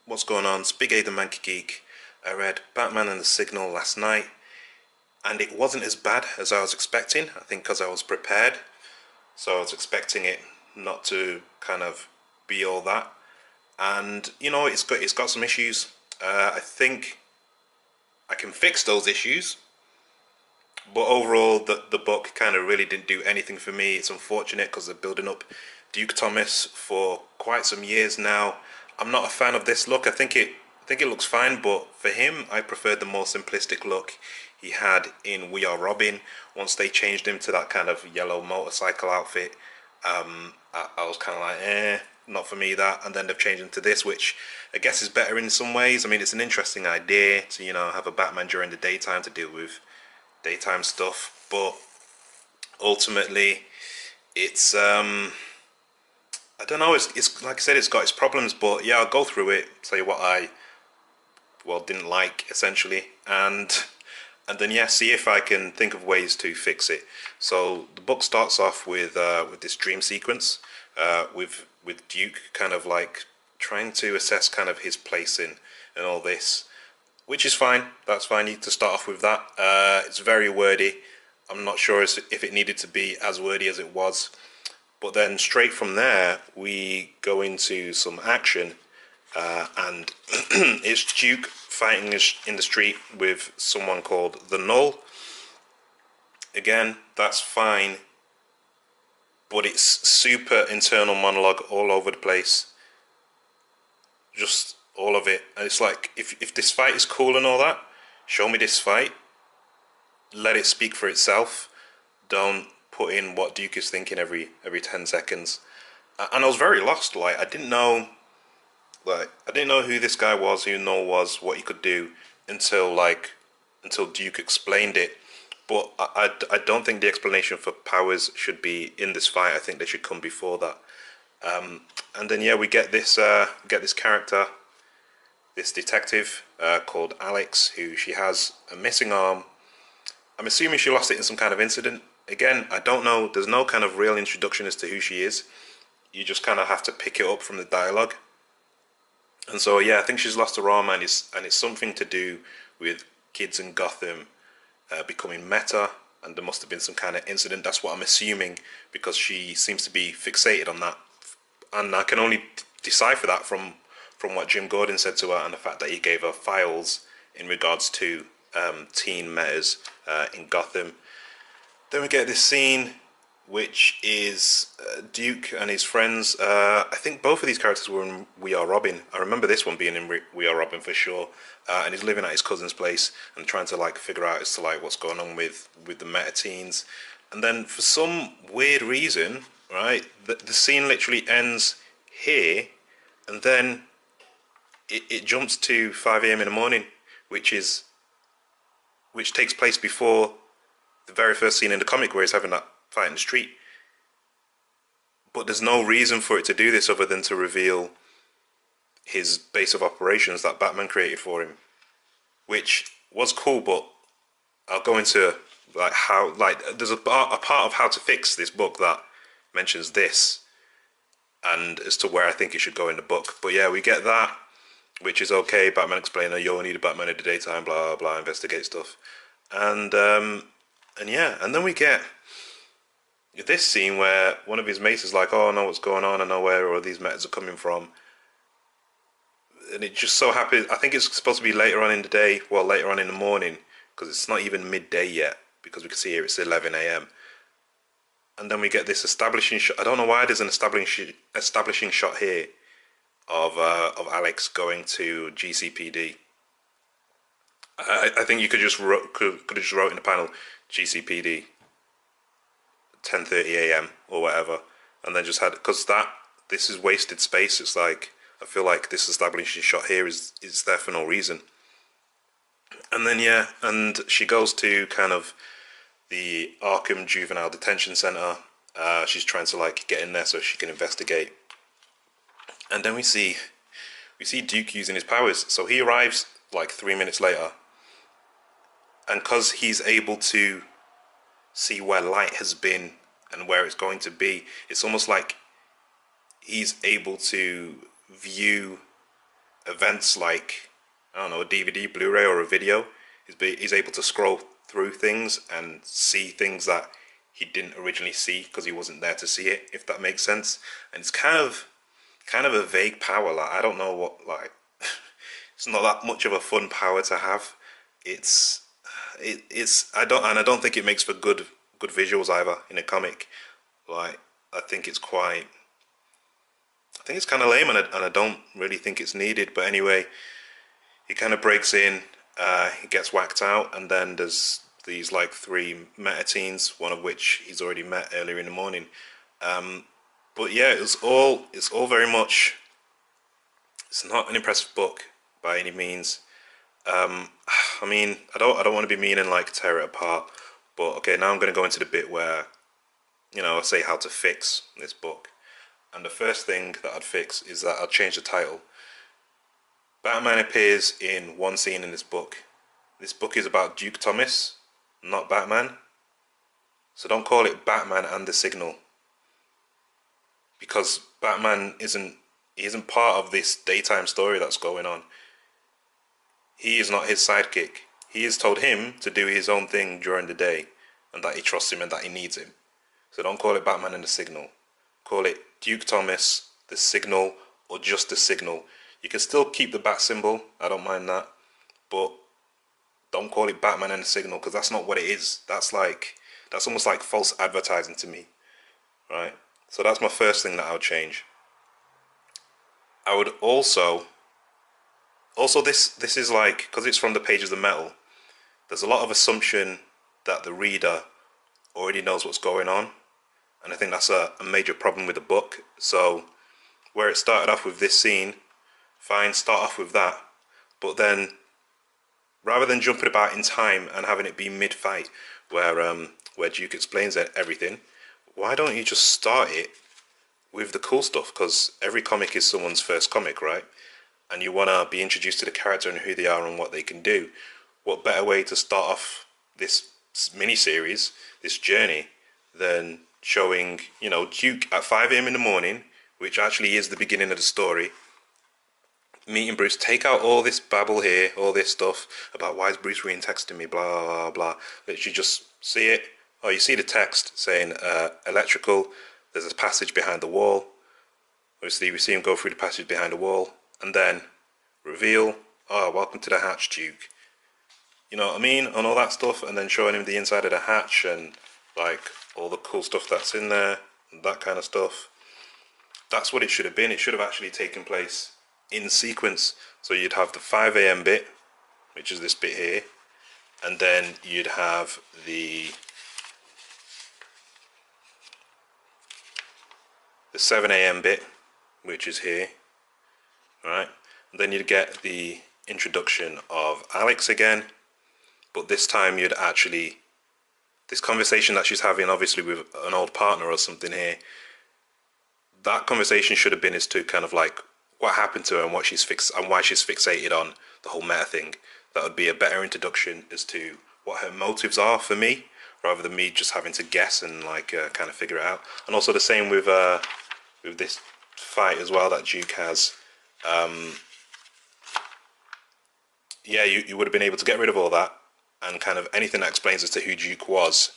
What's going on? It's Big A the Mankey Geek. I read Batman and the Signal last night, and it wasn't as bad as I was expecting. I think because I was prepared, so I was expecting it not to kind of be all that. And it's got some issues. I think I can fix those issues, but overall, the book kind of really didn't do anything for me. It's unfortunate because they're building up Duke Thomas for quite some years now. I'm not a fan of this look. I think it looks fine, but for him, I preferred the more simplistic look he had in We Are Robin. Once they changed him to that kind of yellow motorcycle outfit, I was kind of like, not for me that. And then they've changed him to this, which I guess is better in some ways. I mean, it's an interesting idea to have a Batman during the daytime to deal with daytime stuff, but ultimately it's I don't know, it's like I said, it's got its problems, but yeah, I'll go through it, tell you what I didn't like essentially, and then yeah, see if I can think of ways to fix it. So the book starts off with this dream sequence, with Duke kind of like trying to assess kind of his place in and all this, which is fine. That's fine. You need to start off with that. It's very wordy. I'm not sure if it needed to be as wordy as it was. But then straight from there, we go into some action, and it's Duke fighting in the street with someone called the Null. Again, that's fine, but it's super internal monologue all over the place. Just all of it. And it's like, if this fight is cool and all that, show me this fight. Let it speak for itself. Don't put in what Duke is thinking every 10 seconds. And I was very lost. Like, I didn't know who this guy was, who Null was, what he could do until Duke explained it. But I don't think the explanation for powers should be in this fight. I think they should come before that. And then yeah, we get this character, this detective called Alex, who she has a missing arm. I'm assuming she lost it in some kind of incident. Again, I don't know. There's no kind of real introduction as to who she is. You just kind of have to pick it up from the dialogue. And so yeah, I think she's lost her arm, and it's something to do with kids in Gotham becoming meta, and there must have been some kind of incident. That's what I'm assuming, because she seems to be fixated on that, and I can only decipher that from what Jim Gordon said to her, and the fact that he gave her files in regards to teen metas in Gotham. Then we get this scene, which is Duke and his friends. I think both of these characters were in We Are Robin. I remember this one being in We Are Robin for sure. And he's living at his cousin's place and trying to like figure out as to like what's going on with the meta teens. And then for some weird reason, right, the scene literally ends here, and then it jumps to 5 a.m. in the morning, which takes place before the very first scene in the comic where he's having that fight in the street. But there's no reason for it to do this other than to reveal his base of operations that Batman created for him, which was cool. But I'll go into like how, like, there's a part of how to fix this book that mentions this, and as to where I think it should go in the book. But yeah, we get that, which is okay. Batman explainer, you only need a Batman in the daytime, blah blah blah, investigate stuff, and yeah, and then we get this scene where one of his mates is like, "Oh, I know what's going on. I know where all these metas are coming from." And it just so happens, I think it's supposed to be later on in the day, well, later on in the morning, because it's not even midday yet, because we can see here it's 11 a.m. And then we get this establishing shot. I don't know why there's an establishing shot here of Alex going to GCPD. I think you could have just wrote in the panel GCPD 10:30 a.m. or whatever, and then just had, because this is wasted space. It's like, I feel like this establishing shot here is there for no reason. And then yeah, and she goes to kind of the Arkham Juvenile Detention Center. She's trying to like get in there so she can investigate. And then we see Duke using his powers. So he arrives like 3 minutes later, and because he's able to see where light has been and where it's going to be, it's almost like he's able to view events like, I don't know, a DVD, Blu-ray, or a video. He's able to scroll through things and see things that he didn't originally see because he wasn't there to see it, if that makes sense. And it's kind of a vague power. Like, I don't know what, like, it's not that much of a fun power to have. It's I don't think it makes for good visuals either in a comic. Like, I think it's quite, I think it's kind of lame, and I don't really think it's needed. But anyway, he kind of breaks in, he gets whacked out, and then there's these like three meta teens, one of which he's already met earlier in the morning. But yeah, it's all very much. It's not an impressive book by any means. I mean, I don't want to be mean and like tear it apart, but okay, now I'm going to go into the bit where, you know, I say how to fix this book. And the first thing that I'd fix is that I'll change the title. Batman appears in one scene in this book. This book is about Duke Thomas, not Batman. So don't call it Batman and the Signal, because Batman isn't part of this daytime story that's going on. He is not his sidekick. He has told him to do his own thing during the day, and that he trusts him and that he needs him. So don't call it Batman and the Signal. Call it Duke Thomas, the Signal, or just the Signal. You can still keep the bat symbol, I don't mind that, but don't call it Batman and the Signal, because that's not what it is. That's almost like false advertising to me, right? So that's my first thing that I would change. I would also this is like, because it's from the pages of metal, there's a lot of assumption that the reader already knows what's going on, and I think that's a major problem with the book. So where it started off with this scene, fine, start off with that, but then rather than jumping about in time and having it be mid-fight where Duke explains everything, why don't you just start it with the cool stuff? Because every comic is someone's first comic, right? And you want to be introduced to the character and who they are and what they can do. What better way to start off this mini-series, this journey, than showing, you know, Duke at 5 a.m. in the morning, which actually is the beginning of the story, meeting Bruce, take out all this babble here, all this stuff about why is Bruce Wayne texting me, blah, blah, blah. Literally just see it. Oh, you see the text saying electrical, there's a passage behind the wall. Obviously, we see him go through the passage behind the wall, and then reveal, oh, welcome to the hatch, Duke. You know what I mean? And all that stuff, and then showing him the inside of the hatch and like all the cool stuff that's in there, and that kind of stuff. That's what it should have been. It should have actually taken place in sequence. So you'd have the 5 a.m. bit, which is this bit here, and then you'd have the 7 a.m. bit, which is here, right? And then you'd get the introduction of Alex again, but this time you'd actually, this conversation that she's having obviously with an old partner or something here, that conversation should have been as to kind of like what happened to her and what she's and why she's fixated on the whole meta thing. That would be a better introduction as to what her motives are for me, rather than me just having to guess and like kind of figure it out. And also the same with this fight as well that Duke has. Yeah, you would have been able to get rid of all that, and kind of anything that explains as to who Duke was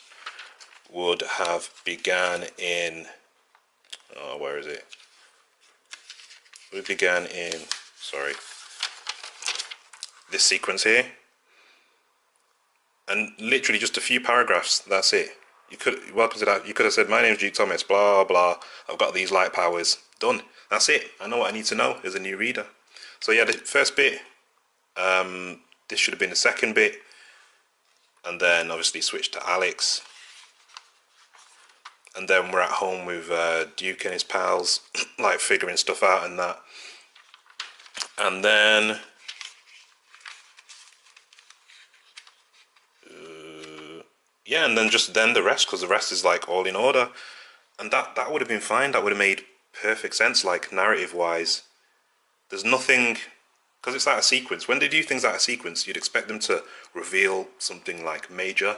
would have began in, oh, where is it? We began in, sorry, this sequence here, and literally just a few paragraphs. That's it. You could, welcome to that. You could have said, my name's Duke Thomas, blah blah. I've got these light powers. Done. That's it. I know what I need to know as a new reader. So yeah, the first bit. This should have been the second bit, and then obviously switch to Alex, and then we're at home with Duke and his pals, like figuring stuff out and that, and then yeah, and then just then the rest, because the rest is like all in order, and that would have been fine. That would have made perfect sense, like narrative wise. There's nothing, because it's out of sequence. When they do things out of sequence, you'd expect them to reveal something like major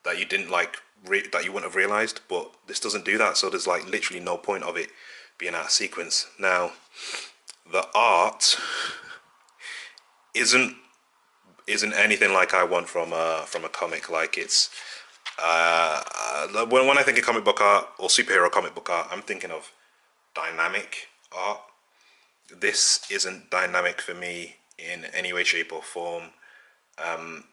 that you didn't like, that you wouldn't have realized, but this doesn't do that. So there's like literally no point of it being out of sequence. Now, the art isn't anything like I want from a comic. Like it's when I think of comic book art or superhero comic book art, I'm thinking of dynamic art. This isn't dynamic for me in any way, shape, or form.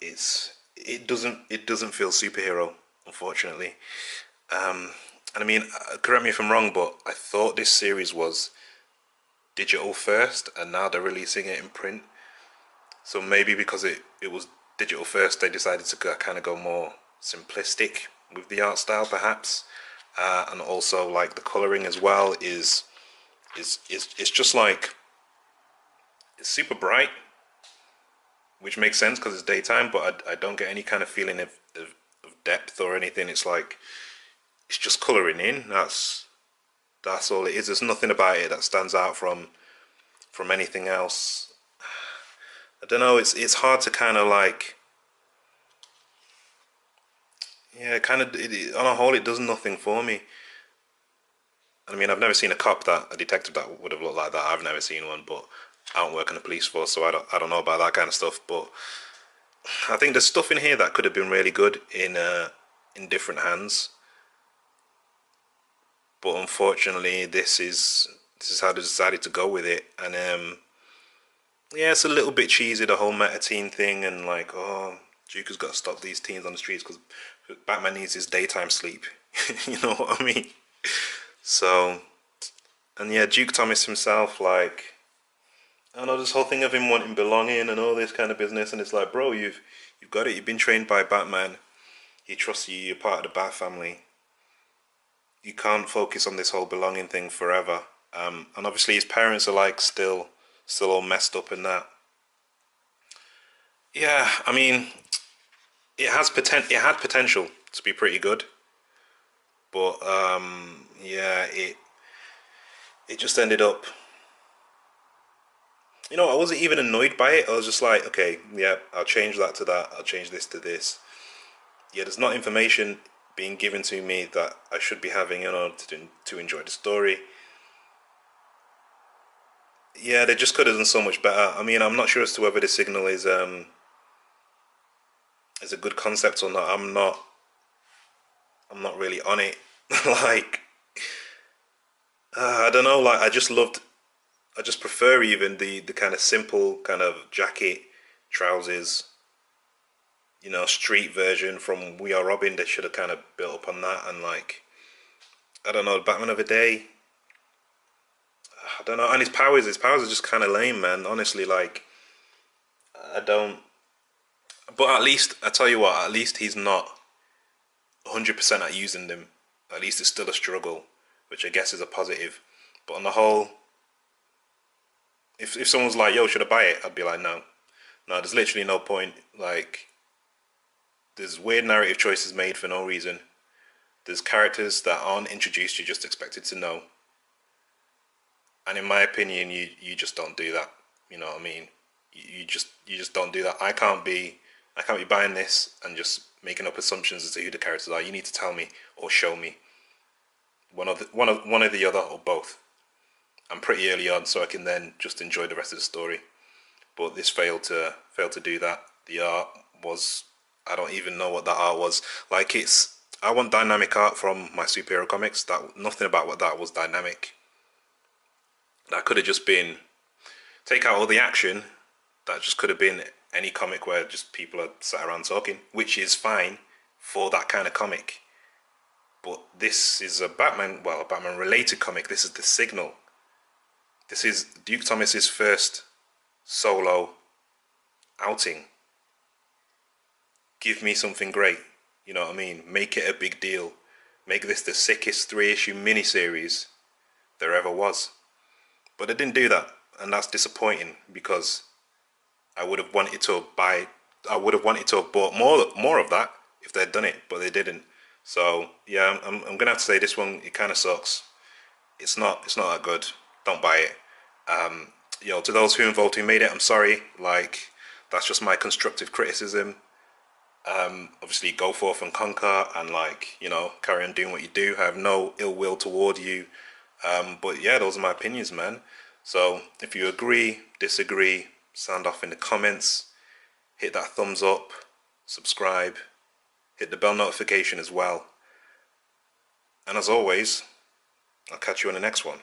It doesn't feel superhero, unfortunately. And I mean, correct me if I'm wrong, but I thought this series was digital first, and now they're releasing it in print. So maybe because it was digital first, they decided to kind of go more simplistic with the art style, perhaps. And also, like the coloring as well is it's just like it's super bright, which makes sense because it's daytime. But I don't get any kind of feeling of depth or anything. It's like it's just coloring in. That's all it is. There's nothing about it that stands out from anything else. I don't know. It's hard to kind of like, yeah, kind of. On a whole, it does nothing for me. I mean, I've never seen a detective that would have looked like that. I've never seen one, but I don't work in the police force, so I don't know about that kind of stuff. But I think there's stuff in here that could have been really good in different hands. But unfortunately, this is how they decided to go with it, and yeah, it's a little bit cheesy, the whole meta teen thing, and like, oh, Joker's got to stop these teens on the streets because Batman needs his daytime sleep. You know what I mean? So, and yeah, Duke Thomas himself, like, I don't know, this whole thing of him wanting belonging and all this kind of business, and it's like, bro, you've got it. You've been trained by Batman. He trusts you. You're part of the Bat family. You can't focus on this whole belonging thing forever. And obviously his parents are like still all messed up in that. Yeah, I mean, it had potential to be pretty good, but yeah, it just ended up. You know, I wasn't even annoyed by it. I was just like, okay, yeah, I'll change that to that. I'll change this to this. Yeah, there's not information being given to me that I should be having in order to enjoy the story. Yeah, they just could have done so much better. I mean, I'm not sure as to whether the signal is a good concept or not. I'm not really on it. Like, I don't know. Like, I just prefer even the kind of simple kind of jacket, trousers, street version from We Are Robin. They should have kind of built up on that, and like, I don't know, Batman of a Day. I don't know, and his powers are just kind of lame, man. Honestly, like, I don't. But at least I tell you what, at least he's not 100% at using them. At least it's still a struggle, which I guess is a positive. But on the whole, if someone's like, "Yo, should I buy it?" I'd be like, "No, no." There's literally no point. Like, there's weird narrative choices made for no reason. There's characters that aren't introduced. You're just expected to know. And in my opinion, you just don't do that. You know what I mean? You just don't do that. I can't be buying this and just making up assumptions as to who the characters are. You need to tell me or show me one of the other or both. I'm pretty early on, so I can then just enjoy the rest of the story. But this failed to do that. The art was, I don't even know what that art was. Like, I want dynamic art from my superhero comics. That nothing about what that was dynamic. That could have just been, take out all the action. That just could have been any comic where just people are sat around talking, which is fine for that kind of comic. But this is a Batman related comic. This is The Signal. This is Duke Thomas's first solo outing. Give me something great. You know what I mean? Make it a big deal. Make this the sickest 3-issue miniseries there ever was. But they didn't do that, and that's disappointing because I would have wanted to buy. I would have wanted to have bought more of that if they'd done it, but they didn't. So yeah, I'm gonna have to say this one. It kind of sucks. It's not that good. Don't buy it. To those who involved who made it, I'm sorry. Like, that's just my constructive criticism. Obviously, go forth and conquer, and like, carry on doing what you do. I have no ill will toward you. But yeah, those are my opinions, man. So if you agree, disagree, sound off in the comments, hit that thumbs up, subscribe, hit the bell notification as well. And as always, I'll catch you on the next one.